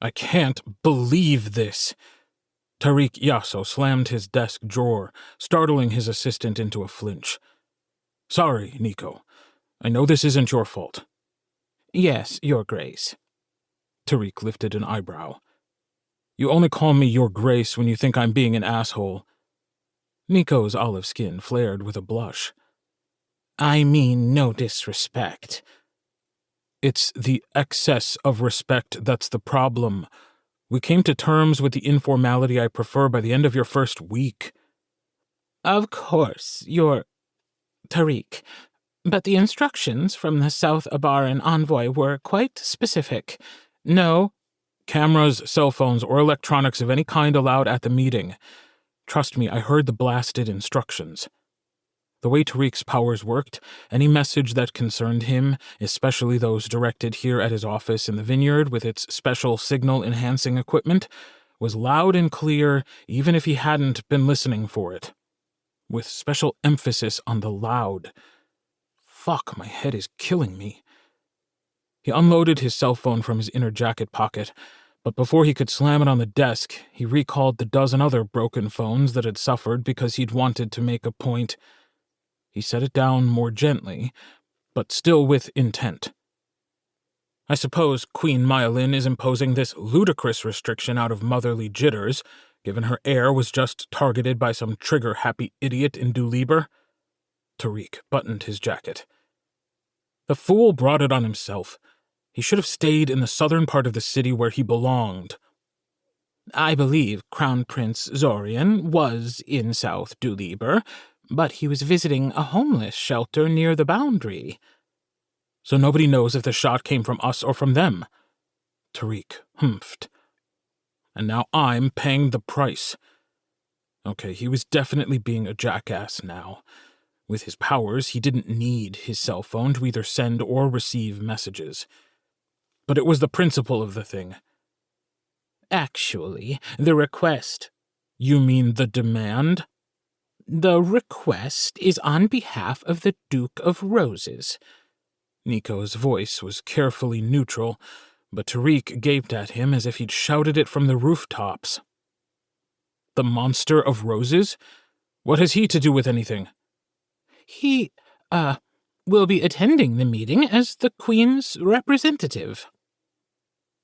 I can't believe this. Tarik Jaso slammed his desk drawer, startling his assistant into a flinch. Sorry, Nico. I know this isn't your fault. Yes, Your Grace. Tarik lifted an eyebrow. You only call me Your Grace when you think I'm being an asshole. Nico's olive skin flared with a blush. I mean no disrespect. It's the excess of respect that's the problem. We came to terms with the informality I prefer by the end of your first week. Of course, Tarik, but the instructions from the South Abarran envoy were quite specific. No cameras, cell phones, or electronics of any kind allowed at the meeting. Trust me, I heard the blasted instructions. The way Tarik's powers worked, any message that concerned him, especially those directed here at his office in the vineyard with its special signal-enhancing equipment, was loud and clear even if he hadn't been listening for it. With special emphasis on the loud. Fuck, my head is killing me. He unloaded his cell phone from his inner jacket pocket, but before he could slam it on the desk, he recalled the dozen other broken phones that had suffered because he'd wanted to make a point. He set it down more gently, but still with intent. I suppose Queen Myelin is imposing this ludicrous restriction out of motherly jitters, given her heir was just targeted by some trigger-happy idiot in Duliber. Tarik buttoned his jacket. The fool brought it on himself. He should have stayed in the southern part of the city where he belonged. I believe Crown Prince Zorian was in South Duliber, but he was visiting a homeless shelter near the boundary. So nobody knows if the shot came from us or from them. Tarik humphed. And now I'm paying the price. Okay, he was definitely being a jackass now. With his powers, he didn't need his cell phone to either send or receive messages. But it was the principle of the thing. Actually, the request... You mean the demand? The request is on behalf of the Duke of Roses. Nico's voice was carefully neutral, but Tarik gaped at him as if he'd shouted it from the rooftops. The Monster of Roses? What has he to do with anything? He, will be attending the meeting as the Queen's representative.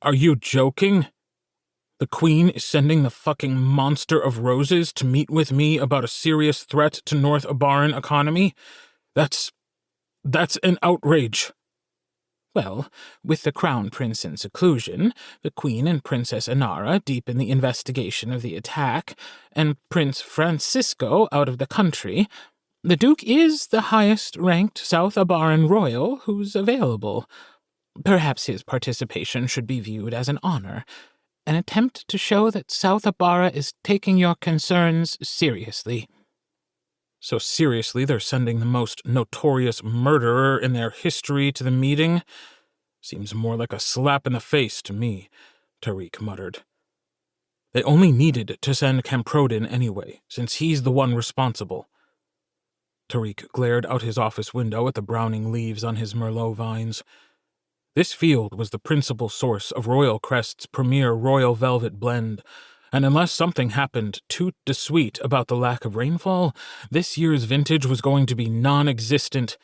Are you joking? The Queen is sending the fucking Monster of Roses to meet with me about a serious threat to North Abarran economy? That's an outrage. Well, with the Crown Prince in seclusion, the Queen and Princess Inara deep in the investigation of the attack, and Prince Francisco out of the country, the Duke is the highest-ranked South Abarran royal who's available. Perhaps his participation should be viewed as an honor, an attempt to show that South Abarra is taking your concerns seriously. So seriously, they're sending the most notorious murderer in their history to the meeting? Seems more like a slap in the face to me, Tarik muttered. They only needed to send Camprodin anyway, since he's the one responsible. Tarik glared out his office window at the browning leaves on his Merlot vines. This field was the principal source of Royal Crest's premier Royal Velvet blend, and unless something happened toot de sweet about the lack of rainfall, this year's vintage was going to be non-existent,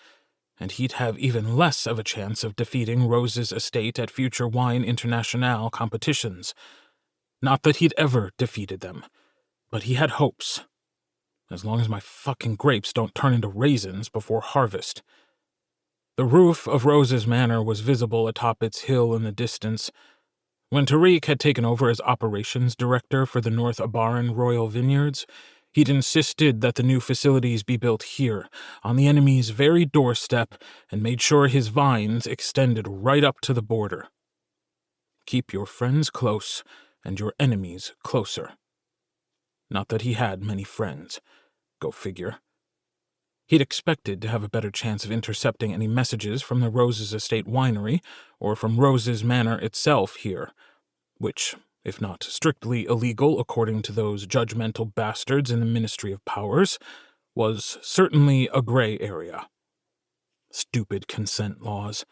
and he'd have even less of a chance of defeating Rose's estate at future Wine Internationale competitions. Not that he'd ever defeated them, but he had hopes. As long as my fucking grapes don't turn into raisins before harvest. The roof of Rose's manor was visible atop its hill in the distance. When Tarik had taken over as operations director for the North Abarran Royal Vineyards, he'd insisted that the new facilities be built here, on the enemy's very doorstep, and made sure his vines extended right up to the border. Keep your friends close, and your enemies closer. Not that he had many friends. Go figure. He'd expected to have a better chance of intercepting any messages from the Roses Estate winery, or from Rose's Manor itself here, which, if not strictly illegal according to those judgmental bastards in the Ministry of Powers, was certainly a gray area. Stupid consent laws.